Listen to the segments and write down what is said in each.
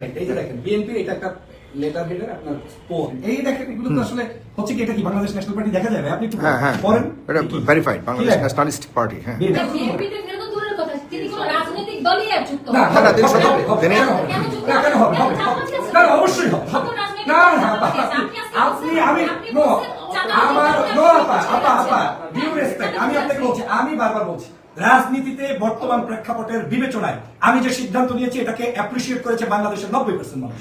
এই যে দেখেন বিএনপি এটা একটা লেটার হেডের আপনার পোল এই দেখেন এগুলো তো আসলে হচ্ছে কি এটা কি বাংলাদেশ ন্যাশনাল পার্টি দেখা যাবে আপনি একটু পড়েন এটা ভেরিফাইড বাংলাদেশ ন্যাশনালিস্টিক পার্টি হ্যাঁ বিএনপিতে ফের তো দূরের কথা তিনি কোন রাজনৈতিক দলই আর যুক্ত না না, তিনি সব- তিনি- কেন হবে না অবশ্যই হবে না না আপনি আমি নো আমার নো আপা আপা আপা ডিউ রেসপেক্ট আমি আপনাকে বলছি আমি বারবার বলছি রাজনীতিতে বর্তমান প্রেক্ষাপটের বিবেচনায় আমি যে সিদ্ধান্ত নিয়েছি এটাকে অ্যাপ্রিশিয়েট করেছে বাংলাদেশের 90% মানুষ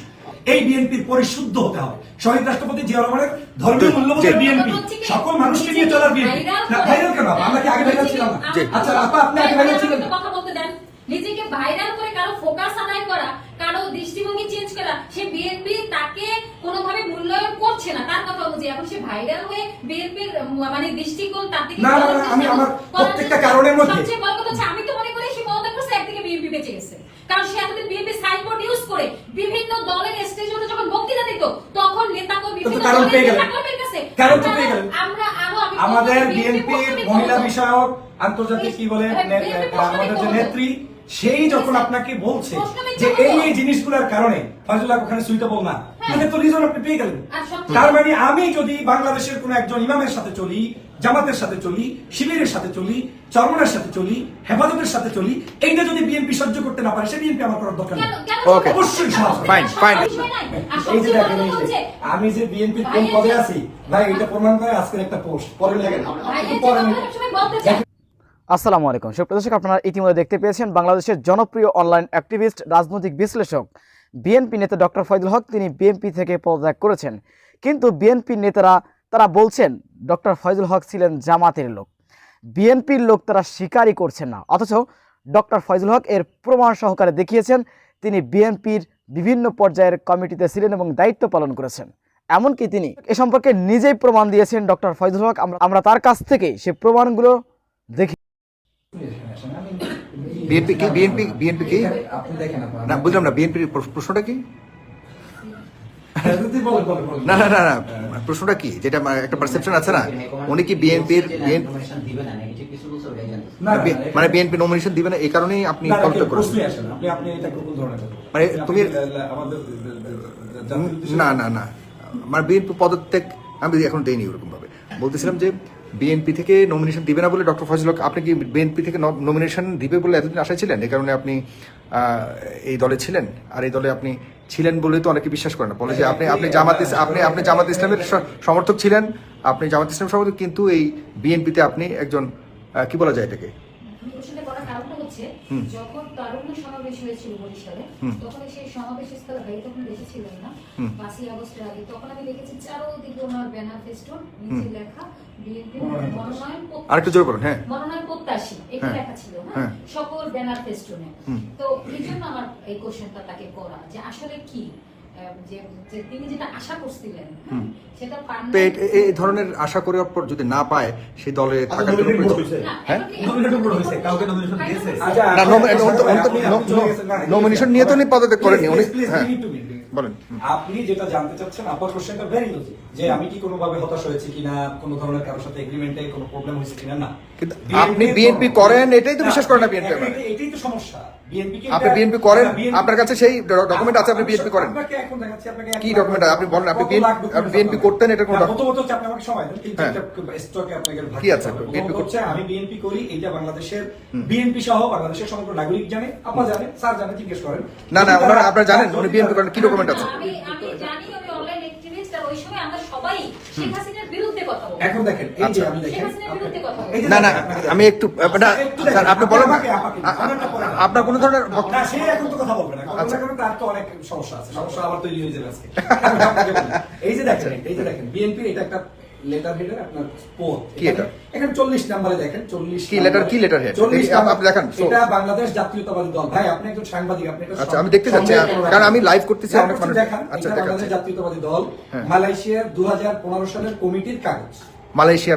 এই বিএনপির পরিশুদ্ধ হতে হবে শহীদ রাষ্ট্রপতি জিয়া রহমানের ধর্মীয় মূল্যবোধের বিএনপি সকল মানুষকে নিয়ে চলার বিএনপি না ভাইরাল কেন আমরা কি আগে ভাইরাল ছিলাম না আচ্ছা আপা আপনি আগে ভাইরাল ছিলেন কথা বলতে দেন নিজেকে ভাইরাল করে কারো ফোকাস আদায় করা কারো দৃষ্টিভঙ্গি চেঞ্জ করা সে বিএনপি তাকে কোনোভাবে মূল্যায়ন করছে না তার কথা বলছি এখন সে ভাইরাল হয়ে বিএনপির মানে দৃষ্টিকোণ তার দিকে না না না আমি আমার প্রত্যেকটা কারণের মধ্যে সবচেয়ে বড় কথা হচ্ছে আমি তো মনে করি সে পদত্যাগ করছে একদিকে বিএনপি বেঁচে গেছে কারণ সে এতদিন বিএনপি সাইনবোর্ড ইউজ করে বিভিন্ন দলের স্টেজে যখন বক্তৃতা দিত তখন নেতাকে বিভিন্ন কারণ পেয়ে গেলেন দলের কাছে কারণ তো পেয়ে গেলেন আমরা আরো আমাদের বিএনপির মহিলা বিষয়ক আন্তর্জাতিক কি বলে আমাদের যে নেত্রী সেই যখন আপনাকে বলছে যে এই জিনিসগুলোর কারণে ফজলুল্লাহ ওখানে সুইটেবল না মানে তো রিজন আপনি পেয়ে গেলেন তার মানে আমি যদি বাংলাদেশের কোন একজন ইমামের সাথে চলি জামাতের সাথে চলি শিবিরের সাথে চলি চরমনের সাথে চলি হেফাজতের সাথে চলি এইটা যদি বিএনপি সহ্য করতে না পারে সে বিএনপি আমার করার দরকার নেই ওকে অবশ্যই ফাইন ফাইন এই যে দেখেন এই যে আমি যে বিএনপির কোন পদে আছি ভাই এটা প্রমাণ করে আজকের একটা পোস্ট পরে লাগেন আসসালামু আলাইকুম সুপ্রিয় দর্শক আপনারা ইতিমধ্যে দেখতে পেয়েছেন বাংলাদেশের জনপ্রিয় অনলাইন অ্যাক্টিভিস্ট রাজনৈতিক বিশ্লেষক বিএনপি নেতা ডক্টর ফয়জুল হক তিনি বিএনপি থেকে পদত্যাগ করেছেন কিন্তু বিএনপি নেতারা তারা বলছেন ডক্টর ফয়জুল হক ছিলেন জামাতের লোক বিএনপির লোক তারা স্বীকারই করছেন না অথচ ডক্টর ফয়জুল হক এর প্রমাণ সহকারে দেখিয়েছেন তিনি বিএনপির বিভিন্ন পর্যায়ের কমিটিতে ছিলেন এবং দায়িত্ব পালন করেছেন এমনকি তিনি এ সম্পর্কে নিজেই প্রমাণ দিয়েছেন ডক্টর ফয়জুল হক আমরা তার কাছ থেকে সে প্রমাণগুলো দেখি বিএনপি কি বিএনপি কি আপনি দেখেন না বুঝলাম না বিএনপির প্রশ্নটা কি না না না না না প্রশ্নটা কি যেটা একটা পারসেপশন আছে না উনি কি বিএনপির মানে বিএনপি নমিনেশন দিবে না এই কারণেই আপনি পদত্যাগ করেছেন মানে তুমি না না না মানে বিএনপি পদত্যাগ আমি এখন দেইনি ওরকম ভাবে বলতেছিলাম যে বিএনপি থেকে নমিনেশন দিবে না বলে ডক্টর ফয়জুল হক আপনি কি বিএনপি থেকে নমিনেশন দিবে বলে এতদিন আশা ছিলেন এই কারণে আপনি এই দলে ছিলেন আর এই দলে আপনি ছিলেন বলে তো অনেকে বিশ্বাস করেন না বলে যে আপনি জামাত ইসলামের সমর্থক ছিলেন আপনি জামাত ইসলাম সমর্থক কিন্তু এই বিএনপিতে আপনি একজন কি বলা যায় এটাকে যখন তারুণ্য সমাবেশ হয়েছিল বরিশালে তখন সেই সমাবেশ স্থলে ভাই তখন দেশে ছিলেন না 5ই আগস্টের আগে তখন আমি দেখেছি চারদিকে ওনার ব্যানার ফেস্টুন নিচে লেখা বিএনপি মনোনয়ন আরেকটু জোরে বলুন হ্যাঁ মনোনয়ন প্রত্যাশী এটা লেখা ছিল হ্যাঁ সকল ব্যানার ফেস্টুনে তো এই জন্য আমার এই কোশ্চেনটা তাকে করা যে আসলে কি যে তিনি যেটা আশা করছিলেন সেটা পান না এই ধরনের আশা করার পর যদি না পায় সেই দলে থাকার জন্য হ্যাঁ কাউকে নমিনেশন দিয়েছে নমিনেশন নিয়ে তো উনি পদত্যাগ করেননি উনি হ্যাঁ বলেন আপনি যেটা জানতে চাচ্ছেন আপনার কোশ্চেনটা ভেরি লজিক যে আমি কি কোনোভাবে হতাশ হয়েছি কিনা কোনো ধরনের কারোর সাথে এগ্রিমেন্টে কোনো প্রবলেম হয়েছে কিনা না কিন্তু আপনি বিএনপি করেন এটাই তো বিশ্বাস করেন না বিএনপি এটাই তো সমস্যা বিএনপি কি আপনি বিএনপি করেন আপনার কাছে সেই ডকুমেন্ট আছে আপনি বিএনপি করেন আপনাকে এখন দেখাচ্ছি আপনাকে কি ডকুমেন্ট আপনি বলেন আপনি বিএনপি করতেন এটা কোন প্রথমত হচ্ছে আপনি আমাকে সময় দেন তিনটা স্টকে আপনাকে কি আছে বিএনপি করছে আমি বিএনপি করি এটা বাংলাদেশের বিএনপি সহ বাংলাদেশের সমগ্র নাগরিক জানে আপনারা জানেন স্যার জানেন জিজ্ঞেস করেন না না ওনারা আপনারা জানেন উনি বিএনপি করেন কি ডকুমেন্ট আছে আমি জানি আমি অনলাইন অ্যাক্টিভিস্ট আর ওই সময় আমরা সবাই শেখ হাসিনার বিরুদ্ধে কথা বলি এখন দেখেন এই যে আমি দেখেন না না আমি একটু স্যার আপনি বলেন আপনার কোন ধরনের না সে এখন তো কথা বলবে না কথা বলবে তার তো অনেক সমস্যা আছে সমস্যা আবার তৈরি হয়ে যাবে আজকে এই যে দেখেন বিএনপি এটা একটা লেটার হেডের আপনার পোল কি এটা এখানে 40 নম্বরে দেখেন 40 কি লেটার হেড আপনি দেখেন এটা বাংলাদেশ জাতীয়তাবাদী দল ভাই আপনি একজন সাংবাদিক আপনি এটা আচ্ছা আমি দেখতে চাচ্ছি কারণ আমি লাইভ করতেছি অনেক মানুষ আচ্ছা বাংলাদেশ জাতীয়তাবাদী দল মালয়েশিয়ার 2015 সালের কমিটির কাগজ মালয়েশিয়া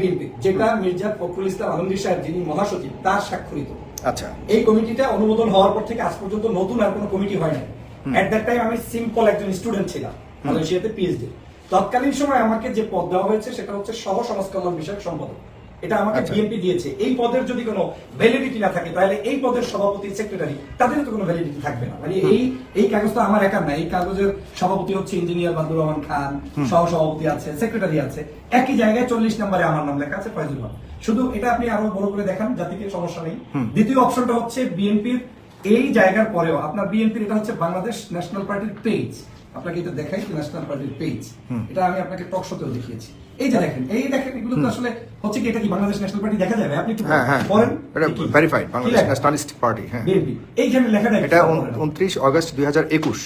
বিএনপি যেটা মির্জা ফখরুল ইসলাম আলমগীর সাহেব যিনি মহাসচিব তার স্বাক্ষরিত আচ্ছা এই কমিটিটা অনুমোদন হওয়ার পর থেকে আজ পর্যন্ত নতুন আর কোনো কমিটি হয় না এট দ্যাট টাইম আমি সিম্পল একজন স্টুডেন্ট ছিলাম মালয়েশিয়াতে পিএইচডি তৎকালীন সময় আমাকে যে পদ দেওয়া হয়েছে সেটা হচ্ছে সহ সমাজ কল্যাণ বিষয়ক সম্পাদক এটা আমাকে বিএনপি দিয়েছে। এই পদের যদি কোনো ভ্যালিডিটি না থাকে তাহলে এই পদের সভাপতি সেক্রেটারি তাদের তো কোনো ভ্যালিডিটি থাকবে না। মানে এই কাগজ তো আমার একার না, এই কাগজের সভাপতি হচ্ছে ইঞ্জিনিয়ার বাদুর রহমান খান, সহ সভাপতি আছে, সেক্রেটারি আছে, একই জায়গায় 40 নম্বরে আমার নাম লেখা আছে ফয়জুল হক। শুধু এটা আপনি আরো বড় করে দেখান জাতিকে, সমস্যা নেই। দ্বিতীয় অপশনটা হচ্ছে বিএনপির এই জায়গার পরেও আপনার বিএনপির এটা হচ্ছে বাংলাদেশ ন্যাশনাল পার্টির পেজ, আপনাকে এটা দেখাই ন্যাশনাল পার্টির পেজ, এটা আমি আপনাকে টক শোতেও দেখিয়েছি। এই যে দেখেন, এই দেখেন, এগুলো তো আসলে হচ্ছে কি, এটা কি বাংলাদেশ ন্যাশনাল পার্টি দেখা যাবে? আপনি একটু পড়েন, এটা ভেরিফাইড বাংলাদেশ ন্যাশনালিস্ট পার্টি। হ্যাঁ, বিএনপি এইখানে লেখা দেখেন, এটা 29 আগস্ট 2021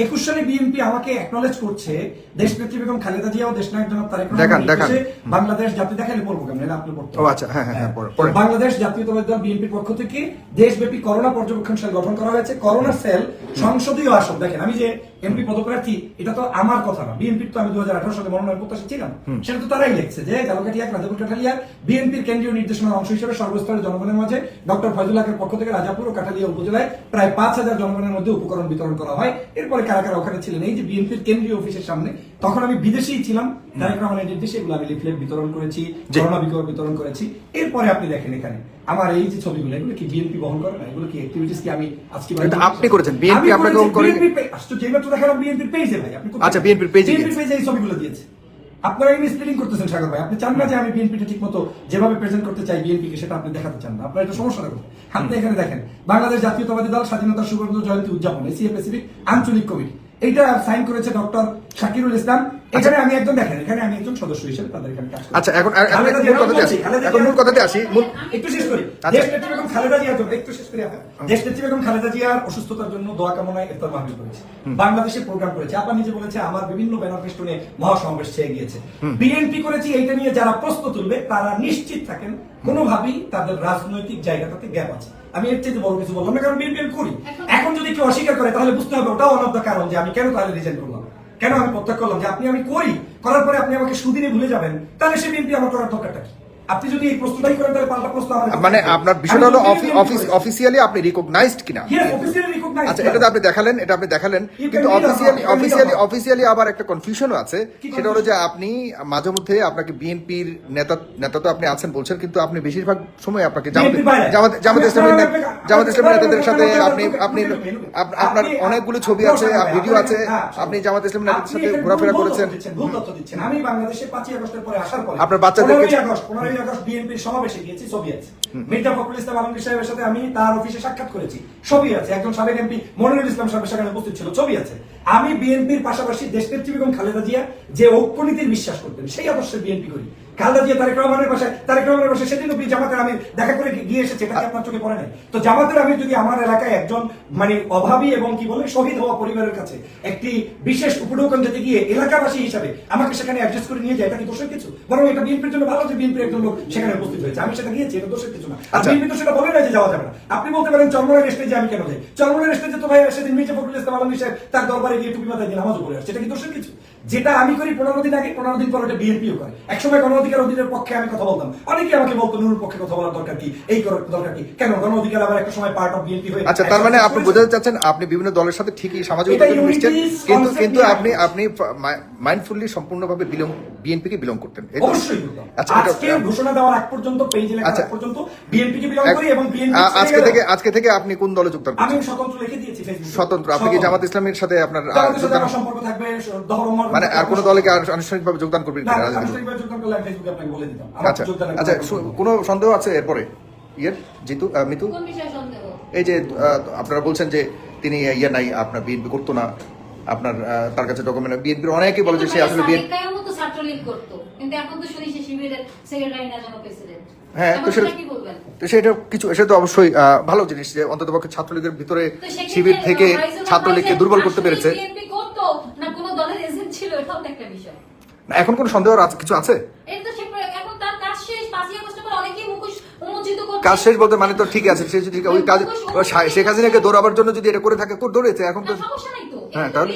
21 সালে বিএনপি আমাকে অ্যাকনলেজ করছে, দেশনেত্রী বেগম খালেদা জিয়া ও দেশনায়ক জনাব তারেক দেখান, রহমান দেখান। বাংলাদেশ জাতীয়, দেখালে পড়বো কেমন, আপনি পড়তে। ও আচ্ছা, হ্যাঁ হ্যাঁ পড়েন। বাংলাদেশ জাতীয়তাবাদী দল বিএনপির পক্ষ থেকে দেশব্যাপী করোনা পর্যবেক্ষণ সেল গঠন করা হয়েছে। করোনা সেল সংসদীয় আসন, দেখেন আমি যে এমপি পদপ্রার্থী, এটা তো আমার কথা না, বিএনপির তো আমি 2018 সালে মনোনয়ন প্রত্যাশী ছিলাম, সেটা তো তারাই লিখছে যে জালকাঠিয়া রাজাপুর কাঠালিয়া বিএনপির কেন্দ্রীয় নির্দেশনার অংশ হিসেবে সর্বস্তরের জনগণের মাঝে ডক্টর ফয়জুল হকের পক্ষ থেকে রাজাপুর ও কাঠালিয়া উপজেলায় প্রায় 5000 জনগণের মধ্যে উপকরণ বিতরণ করা হয়। এরপরে কারা কারা ওখানে ছিলেন, এই যে বিএনপির কেন্দ্রীয় অফিসের সামনে, তখন আমি বিদেশেই ছিলাম, তারেক রহমানের নির্দেশে এগুলো আমি লিফলেট বিতরণ করেছি, করোনা বিতরণ করেছি। এরপরে আপনি দেখেন এখানে আমার এই যে ছবিগুলো, এগুলো কি বিএনপি বহন করে না? এগুলো কি অ্যাক্টিভিটিস কি আমি আজকে আপনি করেছেন? বিএনপি আপনাকে বহন করে? যেটা দেখালাম বিএনপির পেজে ভাই, আপনি আচ্ছা, বিএনপির পেজে এই ছবিগুলো দিয়েছে। আপনারা এই মিসলিডিং করতেছেন সাগর ভাই, আপনি চান না যে আমি বিএনপিটা ঠিকমতো যেভাবে প্রেজেন্ট করতে চাই বিএনপিকে, সেটা আপনি দেখাতে চান না, আপনার এটা সমস্যা রাখুন। আপনি এখানে দেখেন বাংলাদেশ জাতীয়তাবাদী দল স্বাধীনতার সুবর্ণ জয়ন্তী উদযাপন, এশিয়া প্যাসিফিক আঞ্চলিক কমিটি, এইটা সাইন করেছে ডক্টর শাকিরুল ইসলাম। এখানে আমি একজন, দেখেন এখানে আমি একজন সদস্য হিসেবে তাদের এখানে কাজ করি। আচ্ছা, এখন মূল কথাতে আসি। একটু শেষ করি। দেশনেত্রী বেগম খালেদা জিয়ার জন্য একটু শেষ করি। দেশনেত্রী বেগম খালেদা জিয়ার অসুস্থতার জন্য দোয়া কামনায় ইফতার মাহফিল করেছে, বাংলাদেশে প্রোগ্রাম করেছে। আপা নিজে বলেছে আমার বিভিন্ন ব্যানার ফেস্টুনে মহাসমাবেশ চেয়ে গিয়েছে। বিএনপি করেছি, এইটা নিয়ে যারা প্রশ্ন তুলবে তারা নিশ্চিত থাকেন কোনোভাবেই তাদের রাজনৈতিক জায়গাটাতে গ্যাপ আছে। আমি এর চেয়ে বড় কিছু বললাম না, কারণ বিএনপি করি। এখন যদি কেউ অস্বীকার করে তাহলে বুঝতে হবে ওটাও অনর্থ কারণ যে আমি কেন তাহলে রিজাইন করলাম, কেন আমি প্রত্যাগ করলাম, যে আপনি আমি করি, করার পরে আপনি আমাকে সুদিনে ভুলে যাবেন, তাহলে সে বিএনপি আমার করার দরকারটা কি? আপনি যদি এই প্রশ্নটাই করেন তাহলে পাল্টা প্রশ্ন মানে আপনার বিষয়টা হলো অফিসিয়ালি আপনি রিকগনাইজড কিনা। আচ্ছা, এটা তো আপনি দেখালেন, এটা আপনি দেখালেন, কিন্তু অফিসিয়ালি আবার একটা কনফিউশনও আছে। সেটা হলো যে আপনি মাঝে মধ্যে আপনাকে বিএনপির নেতা তো আপনি আছেন বলছেন, কিন্তু আপনি বেশিরভাগ সময় আপনাকে জামাত ইসলামী নেতাদের সাথে আপনার অনেকগুলো ছবি আছে, ভিডিও আছে, আপনি জামাত ইসলামী নেতাদের সাথে ঘোরাফেরা করেছেন। আমি বাংলাদেশে 5ই আগস্টের পরে আসার পরে আপনার বাচ্চাদেরকে 15ই আগস্ট বিএনপির সমাবেশে গিয়েছি, ছবি আছে। মির্জা ফখরুল ইসলাম আলমগীর সাহেবের সাথে আমি তার অফিসে সাক্ষাৎ করেছি, ছবি আছে। একজন সাবেক এমপি মনিরুল ইসলাম সাহেব সেখানে উপস্থিত ছিল, ছবি আছে। আমি বিএনপির পাশাপাশি দেশনেত্রী বেগম খালেদা জিয়া যে ঐক্যনীতির বিশ্বাস করতেন সেই আদর্শে বিএনপি করি। খালেদা জিয়া তারেক রহমানের বাসায় সেদিন জামাতের আমি দেখা করে গিয়ে এসেছি, এটা কি আপনার চোখে পড়ে নাই? তো জামাতের আমি যদি আমার এলাকায় একজন মানে অভাবী এবং কি বলে শহীদ হওয়া পরিবারের কাছে একটি বিশেষ উপঢৌকন যেতে গিয়ে এলাকাবাসী হিসাবে আমাকে সেখানে অ্যাডজাস্ট করে নিয়ে যায়, এটা কি দোষের কিছু? বরং এটা বিএনপির জন্য ভালো যে বিএনপির একজন লোক সেখানে উপস্থিত হয়েছে, আমি সেটা গিয়েছি, এটা দোষের কিছু না। আর বিএনপি তো সেটা বলে না যে যাওয়া যাবে না। আপনি বলতে পারেন চরমনের স্টেজে আমি কেন যাই? চরমনের স্টেজে তো ভাই সেদিন মির্জা ফখরুল ইসলাম আলমগীর সাহেব তার দরবারে গিয়ে টুপি মাথায় দিয়ে নামাজও পড়ে আসছে, এটা কি দোষের কিছু? যেটা আমি করি 15 দিন আগে, 15 দিন পরে বিএনপিও করে। একসময় গণ অধিকার অধীনের পক্ষে আমি কথা বলতাম, অনেকে আমাকে বলতো নুরুর পক্ষে কথা বলার দরকার কি, এই করার দরকার কি, কেন গণ অধিকার আবার একটা সময় পার্ট অফ বিএনপি হয়ে। আচ্ছা, তার মানে আপনি বোঝাতে চাচ্ছেন আপনি বিভিন্ন দলের সাথে ঠিকই সামাজিকতা মিশছেন, কিন্তু আপনি মাইন্ডফুলি সম্পূর্ণভাবে বিএনপি কে বিলং করতেন। অবশ্যই করতাম। আজকে ঘোষণা দেওয়ার আগ পর্যন্ত, পেজে লেখার আগ পর্যন্ত বিএনপি কে বিলং করি এবং বিএনপি আজকে থেকে আপনি কোন দলে যোগদান করছেন? আমি স্বতন্ত্র লিখে দিয়েছি ফেসবুকে। স্বতন্ত্র। আপনি কি জামাত ইসলামের সাথে আপনার সম্পর্ক থাকবে? মানে আর কোন দলে কি আনুষ্ঠানিকভাবে যোগদান করবেন? আচ্ছা, কোনো সন্দেহ আছে এরপরে জিতু মিতু? এই যে আপনারা বলছেন যে তিনি নাই, আপনার বিএনপি করতো না, আপনার তার কাছে ডকুমেন্ট, বিএনপির অনেকে বলে যে সে আসলে বিএনপি করতো, কিন্তু এখন তো শুনি সে শিবিরের সেক্রেটারি না, যেন প্রেসিডেন্ট। হ্যাঁ, তো সেটা কিছু, সেটা তো অবশ্যই ভালো জিনিস যে অন্ততপক্ষে ছাত্রলীগের ভিতরে শিবির থেকে ছাত্রলীগকে দুর্বল করতে পেরেছে। এখন কোন সন্দেহ কিছু আছে? কাজ শেষ বলতে মানে তো ঠিক আছে, সে যদি ওই কাজ শেখ হাসিনাকে দৌড়াবার জন্য যদি এটা করে থাকে, দৌড়েছে, এখন তো হ্যাঁ, তাহলে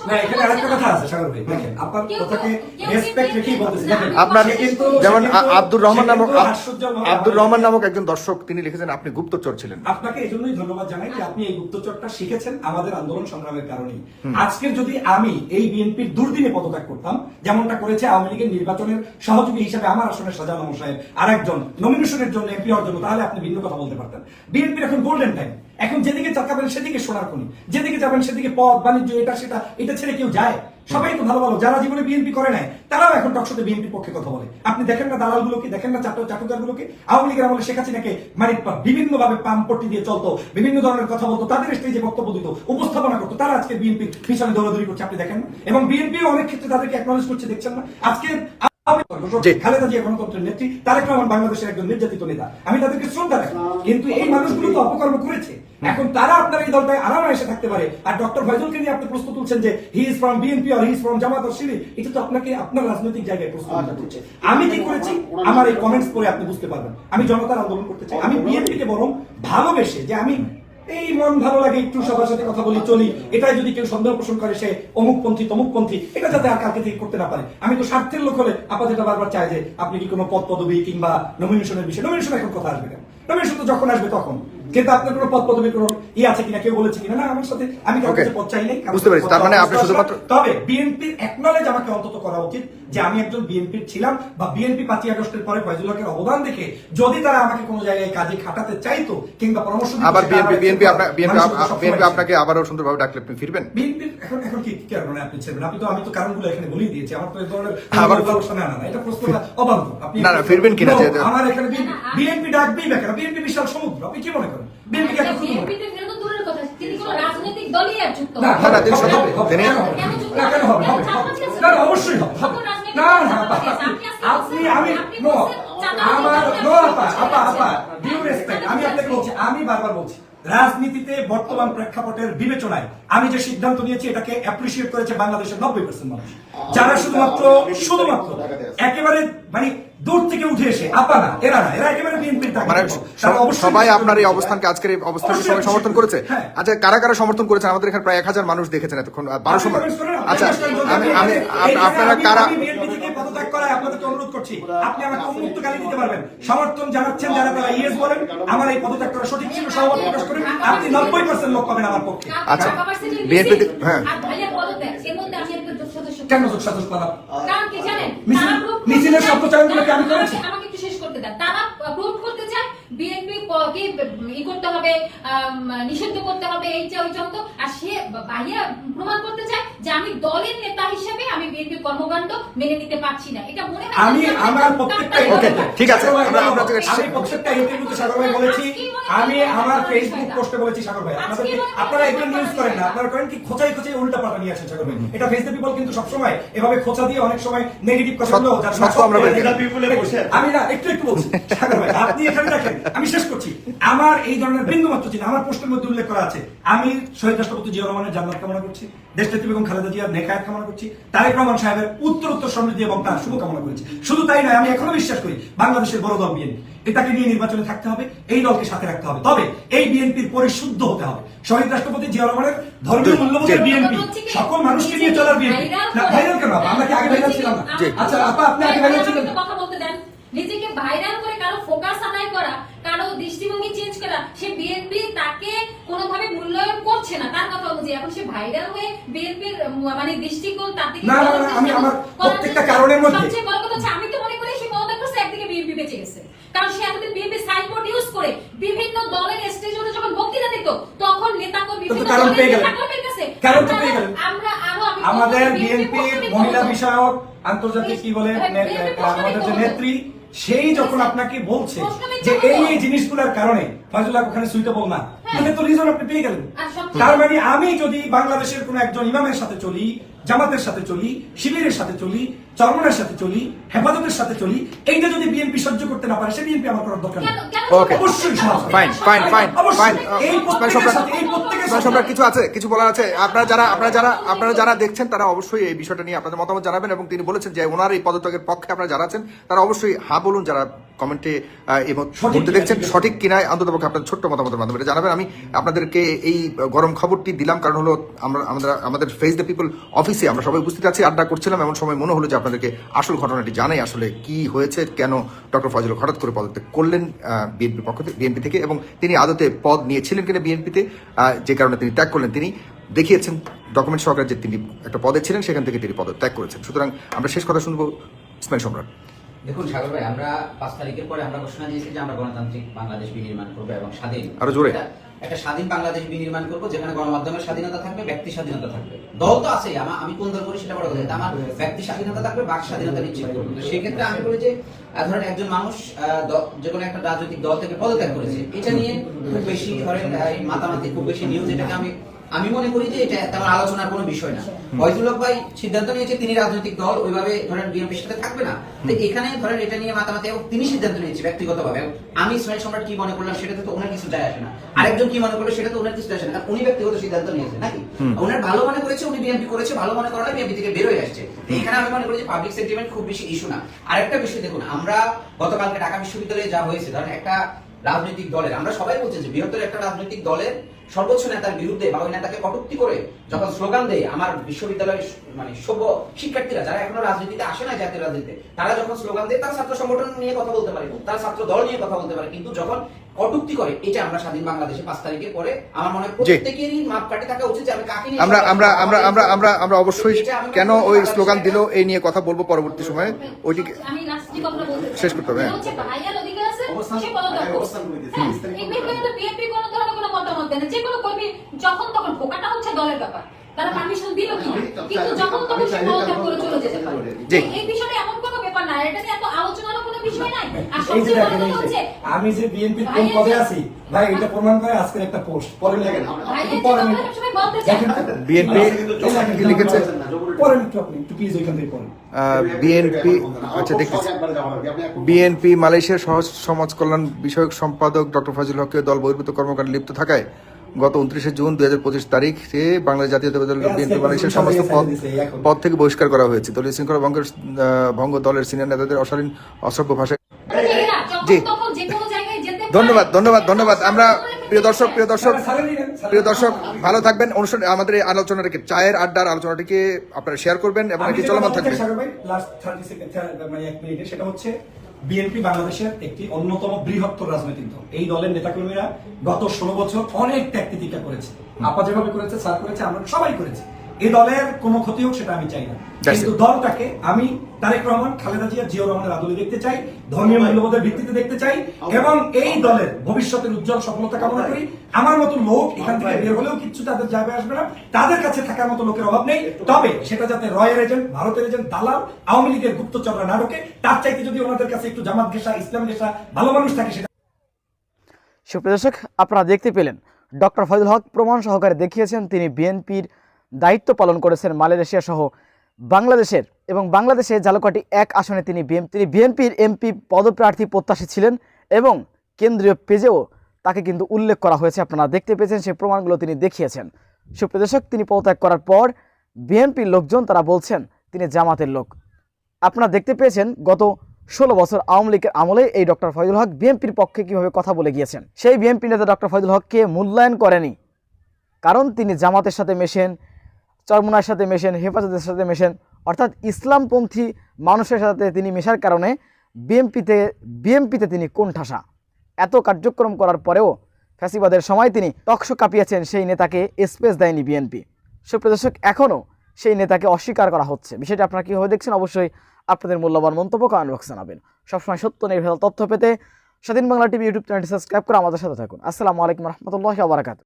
না, এখানে আরেকটা কথা আছে সাগর ভাই, দেখেন আপনার কথাকে রেসপেক্ট রেখেই বলতেছি। দেখেন আপনার সে কিন্তু যেমন সে কিন্তু- আব্দুর রহমান সে নামক কিন্তু আশ্চর্যভাবে আব্দুর রহমান নামক একজন দর্শক তিনি লিখেছেন আপনি গুপ্তচর ছিলেন। আপনাকে এই জন্যই ধন্যবাদ জানাই যে আপনি এই গুপ্তচরটা শিখেছেন আমাদের আন্দোলন সংগ্রামের কারণেই। আজকের যদি আমি এই বিএনপির দুর্দিনে পদত্যাগ করতাম, যেমনটা করেছে আওয়ামী লীগের নির্বাচনের সহযোগী হিসেবে আমার আসনের শাহজাহান আলম সাহেব আরেকজন নমিনেশনের জন্য এমপি হওয়ার জন্য, তাহলে আপনি ভিন্ন কথা বলতে পারতেন। বিএনপির এখন গোল্ডেন টাইম, এখন যেদিকে তাকাবেন সেদিকে সোনার খনি, যেদিকে যাবেন সেদিকে পদ বাণিজ্য এটা সেটা, এটা ছেড়ে কেউ যায়? সবাই তো ভালো ভালো যারা জীবনে বিএনপি করে নাই তারাও এখন টকশোতে বিএনপির পক্ষে কথা বলে। আপনি দেখেন না দালালগুলোকে, দেখেন না চাটুকারগুলোকে। আওয়ামী লীগের আমলে শেখ হাসিনাকে মানে বিভিন্ন ভাবে পাম্পটি দিয়ে চলতো, বিভিন্ন ধরনের কথা বলতো, তাদের স্টেজে বক্তব্য দিত, উপস্থাপনা করতো, তারা আজকে বিএনপির পিছনে দৌড়াদৌড়ি করছে, আপনি দেখেন না? এবং বিএনপি অনেক ক্ষেত্রে তাদেরকে অ্যাকনলেজ করছে, দেখছেন না? আজকে খালেদা জিয়া গণতন্ত্রের নেত্রী, তারেক রহমান বাংলাদেশের একজন নির্যাতিত নেতা, আমি তাদেরকে শ্রদ্ধা রাখি, কিন্তু এই মানুষগুলো তো অপকর্ম করেছে। এখন তারা আপনার এই দলটায় আরামে এসে থাকতে পারে, আর ডক্টর ফয়জুলকে নিয়ে আপনি প্রশ্ন তুলছেন যে হি ইজ ফ্রম বিএনপি আর হি ইজ ফ্রম জামাত আর শিবির, এটা তো আপনাকে আপনার রাজনৈতিক জায়গায় প্রশ্ন তুলছে। আমি কি করেছি আমার এই কমেন্টস পড়ে আপনি বুঝতে পারবেন আমি জনতার আন্দোলন করতে চাই। আমি বিএনপিকে বরং ভালোবেসে, যে আমি এই মন ভালো লাগে একটু সবার সাথে কথা বলি চলি, এটাই যদি কেউ সন্দেহ পোষণ করে সে অমুকপন্থী তমুকপন্থী, এটা যাতে আর কালকে থেকে করতে না পারে। আমি তো স্বার্থের লোক হলে আপাতত যেটা বারবার চাই যে আপনি কি কোনো পদ পদবি কিংবা নমিনেশনের বিষয়ে, নমিনেশন এখন কথা আসবে কেন? নমিনেশন তো যখন আসবে তখন, কিন্তু আপনার কোনো পদ পদবীর কোনো আছে কিনা, কেউ বলেছে কিনা? না, আমার সাথে আমি কারোর কাছে পদ চাই নাই। বুঝতে পেরেছি, তার মানে আপনি শুধুমাত্র তবে বিএনপির একনলেজ আমাকে অন্তত করা উচিত যে আমি একজন বিএনপির ছিলাম, বা বিএনপি 5ই আগস্টের পরে ফয়জুল হকের অবদান দেখে যদি তারা আমাকে কোনো জায়গায় কাজে খাটাতে চাইতো কিংবা পরামর্শ দিত, আবার বিএনপি আপনাকে আবারও সুন্দরভাবে ডাকলে আপনি ফিরবেন? বিএনপির এখন কি কারণে আপনি ছেড়বেন? আমি তো কারণগুলো এখানে বলেই দিয়েছি। আমার তো এই ধরনের আবার না, এটা প্রশ্নটা অবান্তর। আপনি না, ফিরবেন কিনা? আমার এখানে বিএনপি ডাকবেই না কেন? বিএনপি বিশাল সমুদ্র, আপনি কি মনে করেন? বিএনপি কে এখন বিএনপিতে ফেরত দূরের কথা, তিনি কোনো রাজনৈতিক দলই আর যুক্ত না, হন না। তিনি কেন হবে? না, অবশ্যই হবে। না, আপনি আমি নো আমার নো আপা ডিউ রেসপেক্ট, আমি আপনাকে বলছি, আমি বারবার বলছি রাজনীতিতে বর্তমান প্রেক্ষাপটের বিবেচনায় আমি যে সিদ্ধান্ত নিয়েছি এটাকে অ্যাপ্রিশিয়েট করেছে বাংলাদেশের 90% মানুষ, যারা শুধুমাত্র একেবারে মানে দূর থেকে উঠে এসে আপা না, এরা একেবারে বিএনপির মানে সবাই আপনার এই অবস্থানকে, আজকের এই অবস্থানকে সবাই সমর্থন করেছে। আচ্ছা, কারা কারা সমর্থন করেছেন? আমাদের এখানে প্রায় 1000 মানুষ দেখেছেন এতক্ষণ, 1200 মানুষ। আচ্ছা, আমি আপনারা কারা বিএনপি থেকে পদত্যাগ করায় আপনাদেরকে অনুরোধ করছি, আপনি আমাকে উন্মুক্ত গালি দিতে পারবেন, সমর্থন জানাচ্ছেন যারা তারা ইয়েস বলেন, আমার এই পদত্যাগ করা সঠিক ছিল, সহমত প্রকাশ করেন, আপনি 90% লোক পাবেন আমার পক্ষে। আচ্ছা, বিএনপি হ্যাঁ আর ভাইয়া পদত্যাগ, এর মধ্যে আমি একটা সদস্য কেন সদস্য পালাম? কারণ কি জানেন, মিছিলের শব্দচয়নগুলোকে আমি করেছি। আমাকে একটু শেষ করতে দেন। তারা প্রুভ করতে চায় বিএনপি কে ই করতে হবে, নিষিদ্ধ করতে হবে, এই যে ওই যত, আর সে ভাইয়া প্রমাণ করতে চায় যে আমি দলের নেতা হিসেবে আমি বিএনপি কর্মকাণ্ড মেনে নিতে পারছি না। এটা মনে হয় আমি আমার প্রত্যেকটা ওকে, ঠিক আছে, আমি প্রত্যেকটা ইন্টারভিউতে সাগর ভাই বলেছি, আমি আমার ফেসবুক পোস্টে বলেছি সাগর ভাই, আপনারা এগুলো নিউজ করেন না, আপনারা করেন কি খোঁচাই উল্টা পাল্টা নিয়ে আসেন সাগর ভাই। এটা ফেস দ্য পিপল কিন্তু সবসময় এভাবে খোঁচা দিয়ে অনেক সময় নেগেটিভ কথাগুলো আমি না একটু বলছি সাগর ভাই, আপনি এখানে দেখেন আমি শেষ করছি। আমার এই ধরনের বিন্দু মাত্র চিন্তা আমার পোস্টের মধ্যে উল্লেখ করা আছে। আমি শহীদ রাষ্ট্রপতি জিয়া রহমানের জান্নাত কামনা করছি, দেশনেত্রী বেগম খালেদা জিয়ার নেখায়াত কামনা করছি, তারেক রহমান সাহেবের উত্তর সমৃদ্ধি এবং তার শুভ কামনা করেছি। শুধু তাই নয়, আমি এখনো বিশ্বাস করি বাংলাদেশের বড় দল বিএনপি, এটাকে নিয়ে নির্বাচনে থাকতে হবে, এই দলকে সাথে রাখতে হবে, তবে এই বিএনপির পরিশুদ্ধ হতে হবে। শহীদ রাষ্ট্রপতি জিয়া রহমানের ধর্মীয় মূল্যবোধের বিএনপি, সকল মানুষকে নিয়ে চলার বিএনপি। না ভাইরাল কেন? আমরা কি আগে ভাইরাল ছিলাম না? আচ্ছা আপা, আপনি আগে ভাইরাল ছিলেন? কথা বলতে দেন। নিজেকে ভাইরাল করে কারো ফোকাস আদায় করা, কারো দৃষ্টিভঙ্গি চেঞ্জ করা, সে বিএনপি তাকে কোনোভাবে মূল্যায়ন করছে না, তার কথা অনুযায়ী এখন সে ভাইরাল হয়ে বিএনপির মানে দৃষ্টিকোণ তার দিকে না আমি আমার প্রত্যেকটা কারণের মধ্যে সবচেয়ে বড় কথা হচ্ছে আমি তো মনে করি সে পদত্যাগ করছে একদিকে বিএনপি বেঁচে গেছে, কারণ সে এতদিন বিএনপি সাইনবোর্ড ইউজ করে বিভিন্ন দলের স্টেজে যখন বক্তৃতা দিত তখন নেতাকর্মী বিভিন্ন দলের নেতাকর্মীর কাছে আমরা আরো আমাদের বিএনপির মহিলা বিষয়ক আন্তর্জাতিক কি বলে আমাদের যে নেত্রী, সেই যখন আপনাকে বলছে যে এই জিনিসগুলোর কারণে ফয়জুল্লাহ ওখানে সুইটেবল না, তাহলে তো রিজন আপনি পেয়ে গেলেন। তার মানে আমি যদি বাংলাদেশের কোন একজন ইমামের সাথে চলি, জামাতের সাথে চলি, শিবিরের সাথে চলি, চরমনার সাথে চলি, হেফাজতের সাথে চলি, এইটা যদি বিএনপি সহ্য করতে না পারে সে বিএনপি আমার করার দরকার নেই। ওকে, অবশ্যই সহজ। ফাইন ফাইন ফাইন অবশ্যই। ফাইন এই প্রত্যেকের সাথে, এই প্রত্যেকের সাথে সম্রাট কিছু আছে, কিছু বলার আছে? আপনারা যারা দেখছেন তারা অবশ্যই এই বিষয়টা নিয়ে আপনাদের মতামত জানাবেন, এবং তিনি বলেছেন যে ওনার এই পদত্যাগের পক্ষে আপনারা যারা আছেন তারা অবশ্যই হ্যাঁ বলুন, যারা কমেন্টে এই মুহূর্তে দেখছেন সঠিক কিনা অন্ততপক্ষে আপনার ছোট্ট মতামতের মাধ্যমে এটা জানাবেন। আমি আপনাদেরকে এই গরম খবরটি দিলাম কারণ হলো আমাদের ফেস দ্য পিপল অফিসে আমরা সবাই উপস্থিত আছি, আড্ডা করছিলাম, এমন সময় মনে হলো যে আপনাদেরকে আসল ঘটনাটি জানাই, আসলে কি হয়েছে, কেন ডক্টর ফজল হক হঠাৎ করে পদত্যাগ করলেন বিএনপি থেকে, এবং তিনি আদতে পদ নিয়েছিলেন কিনা বিএনপিতে, যে কারণে তিনি ত্যাগ করলেন। তিনি দেখিয়েছেন ডকুমেন্ট সহকারে যে তিনি একটা পদে ছিলেন, সেখান থেকে তিনি পদত্যাগ করেছেন। সুতরাং আমরা শেষ কথা শুনবো ইসমাইল সম্রাট। দেখুন সাগর ভাই, আমরা 5 তারিখের পরে আমরা ঘোষণা দিয়েছি যে আমরা গণতান্ত্রিক বাংলাদেশ বিনির্মাণ করবো এবং স্বাধীন, আরো জোরে একটা স্বাধীন বাংলাদেশ বিনির্মাণ করবো, যেখানে গণমাধ্যমের স্বাধীনতা থাকবে, ব্যক্তি স্বাধীনতা থাকবে। দল তো আছেই, আমি কোন দল করি সেটা বড় কথা, আমার ব্যক্তি স্বাধীনতা থাকবে, বাক স্বাধীনতা নিশ্চিত করবো। তো সেক্ষেত্রে আমি বলি যে ধরেন একজন মানুষ যে কোনো একটা রাজনৈতিক দল থেকে পদত্যাগ করেছে, এটা নিয়ে খুব বেশি ধরেন মাতামাতি, খুব বেশি নিউজ, এটাকে আমি মনে করি যে এটা তেমন আলোচনার কোনো বিষয় না। ফয়জুল হক ভাই সিদ্ধান্ত নিয়েছে তিনি রাজনৈতিক দল ওইভাবে ধরেন বিএনপির সাথে থাকবে না, তো এখানে ধরেন এটা নিয়ে মাতামাতি, এবং তিনি সিদ্ধান্ত নিয়েছে ব্যক্তিগতভাবে। আমি ইসমাইল সম্রাট কি মনে করলাম সেটাতে তো ওনার কিছু যায় আসে না, আরেকজন কি মনে করলো সেটা তো ওনার কিছু যায় আসে না, কারণ উনি ব্যক্তিগত সিদ্ধান্ত নিয়েছে নাকি, ওনার ভালো মনে করেছে, উনি বিএনপি করেছে, ভালো মনে করালে বিএনপি থেকে বের হয়ে আসছে। এখানে আমি মনে করি যে পাবলিক সেন্টিমেন্ট খুব বেশি ইস্যু না। আরেকটা বিষয় দেখুন, আমরা গতকালকে ঢাকা বিশ্ববিদ্যালয়ে যা হয়েছে, ধরেন একটা রাজনৈতিক দলের, আমরা সবাই বলছি যে বৃহত্তর একটা রাজনৈতিক দলের সর্বোচ্চ নেতার বিরুদ্ধে বা ওই নেতাকে কটূক্তি করে যখন স্লোগান দেয়, আমার বিশ্ববিদ্যালয়ের মানে সভ্য শিক্ষার্থীরা যারা এখনো রাজনীতিতে আসে না, জাতীয় রাজনীতিতে, তারা যখন স্লোগান দেয় তারা ছাত্র সংগঠন নিয়ে কথা বলতে পারে, তারা ছাত্র দল নিয়ে কথা বলতে পারে, কিন্তু যখন কটূক্তি করে, এটা আমরা স্বাধীন বাংলাদেশে 5 তারিখের পরে আমার মনে হয় প্রত্যেকেরই মাপকাঠি থাকা উচিত যে আমি কাকে নিয়ে আমরা অবশ্যই কেন ওই স্লোগান দিল এই নিয়ে কথা বলবো পরবর্তী সময়ে। ওইটিকে আমি লাস্ট যে কথাটা বলতে চাই, শেষ করতে হবে। হচ্ছে ভাইয়ার অধিকার আছে, সে পদত্যাগ করছে। এই বিষয়ে তো বিএনপি কোনো ধরনের কোনো মতামত দেয় না, যে কোনো কর্মী যখন তখন ঢোকাটা হচ্ছে দলের ব্যাপার, তারা পারমিশন দিল কি, কিন্তু যখন তখন সে পদত্যাগ করে চলে যেতে পারে। এই বিষয়টা এমন কোনো ব্যাপার না, এটা নিয়ে এত আলোচনারও কোনো বিষয় নাই। আর এই যে সবচেয়ে বড় দেখেন, কথা হচ্ছে আমি যে বিএনপির কোন পদে আছি ভাই, এটা প্রমাণ করে আজকের একটা পোস্ট, পরে লেখেন ভাইয়া যে পরে কথাটা সবসময় বলতে চায়, বিএনপি কি লিখেছে পরেন একটু, আপনি একটু প্লিজ ওইখান থেকে পড়েন। বিএনপি, আচ্ছা দেখতেছি, বিএনপি মালয়েশিয়ার সমাজ কল্যাণ বিষয়ক সম্পাদক ডক্টর ফজল হককে দল বহির্ভূত কর্মকাণ্ডে লিপ্ত থাকায় গত 29 জুন 2025 তারিখে বাংলাদেশ জাতীয়তাবাদী দল বিএনপি মালয়েশিয়ার সমস্ত পদ থেকে বহিষ্কার করা হয়েছে। দলীয় শৃঙ্খলা ভঙ্গ দলের সিনিয়র নেতাদের অশালীন অসভ্য ভাষায়। জি, তখন যে কোনো জায়গায় যেতে পারে। ধন্যবাদ। আমরা প্রিয় দর্শক ভালো থাকবেন। অনুষ্ঠান আমাদের এই আলোচনাটিকে, চায়ের আড্ডার আলোচনাটিকে আপনারা শেয়ার করবেন এবং এটি চলমান থাকবে। লাস্ট 30 সেকেন্ড মানে 1 মিনিটে, সেটা হচ্ছে বিএনপি বাংলাদেশের একটি অন্যতম বৃহত্তর রাজনৈতিক দল। এই দলের নেতাকর্মীরা গত 16 বছর অনেক ত্যাগ তিতিক্ষা করেছে, আপা যেভাবে করেছে, স্যার করেছে, আমরা সবাই করেছি। এই দলের কোনো ক্ষতি হোক সেটা আমি চাই না, কিন্তু দলটাকে আমি তারেক রহমান, খালেদা জিয়া, জিয়াউর রহমানের আদলে দেখতে চাই, ধর্মীয় মূল্যবোধের ভিত্তিতে দেখতে চাই, এবং এই দলের ভবিষ্যতের উজ্জ্বল সফলতা কামনা করি। আমার মতো লোক এখান থেকে বের হলেও কিছু তাদের যাবে আসবে না, তাদের কাছে থাকার মতো লোকের অভাব নেই, তবে সেটা যাতে রয়ের এজেন্ট, ভারতের এজেন্ট, দালাল, আওয়ামী লীগের গুপ্তচররা না ঢোকে, তার চাইতে যদি ওনাদের কাছে একটু জামাত ঘেঁষা, ইসলাম ঘেঁষা ভালো মানুষ থাকে সেটা। সুপ্রিয় দর্শক, আপনারা দেখতে পেলেন ডক্টর ফজল হক প্রমাণ সহকারে দেখিয়েছেন তিনি বিএনপির দায়িত্ব পালন করেছেন মালয়েশিয়া সহ বাংলাদেশের, এবং বাংলাদেশে ঝালকাঠি 1 আসনে তিনি বিএনপির এমপি পদপ্রার্থী প্রত্যাশী ছিলেন, এবং কেন্দ্রীয় পেজেও তাকে কিন্তু উল্লেখ করা হয়েছে। আপনারা দেখতে পেয়েছেন, সেই প্রমাণগুলো তিনি দেখিয়েছেন। সুপ্রিয় দর্শক, তিনি পদত্যাগ করার পর বিএনপির লোকজন তারা বলছেন তিনি জামাতের লোক। আপনারা দেখতে পেয়েছেন গত 16 বছর আওয়ামী লীগের আমলে এই ডক্টর ফজল হক বিএনপির পক্ষে কিভাবে কথা বলে গিয়েছেন। সেই বিএনপি নেতা ডক্টর ফজল হককে মূল্যায়ন করেনি, কারণ তিনি জামাতের সাথে মেশেন, চরমুনার সাথে মেশেন, হেফাজতের সাথে মেশেন, অর্থাৎ ইসলামপন্থী মানুষের সাথে তিনি মেশার কারণে বিএনপিতে তিনি কোণঠাসা। এত কার্যক্রম করার পরেও ফ্যাসিবাদের সময় তিনি টকশো কাঁপিয়েছেন, সেই নেতাকে স্পেস দেয়নি বিএনপি। সুপ্রিয় দর্শক, এখনও সেই নেতাকে অস্বীকার করা হচ্ছে। বিষয়টা আপনারা কীভাবে দেখছেন অবশ্যই আপনাদের মূল্যবান মন্তব্য কমেন্ট বক্সে জানাবেন। সবসময় সত্য নির্ভেজাল তথ্য পেতে স্বাধীন বাংলা টিভি ইউটিউব চ্যানেলটি সাবস্ক্রাইব করে আমাদের সাথে থাকুন। আসসালামু আলাইকুম রহমতুল্লাহি ওয়া বারাকাতুহু।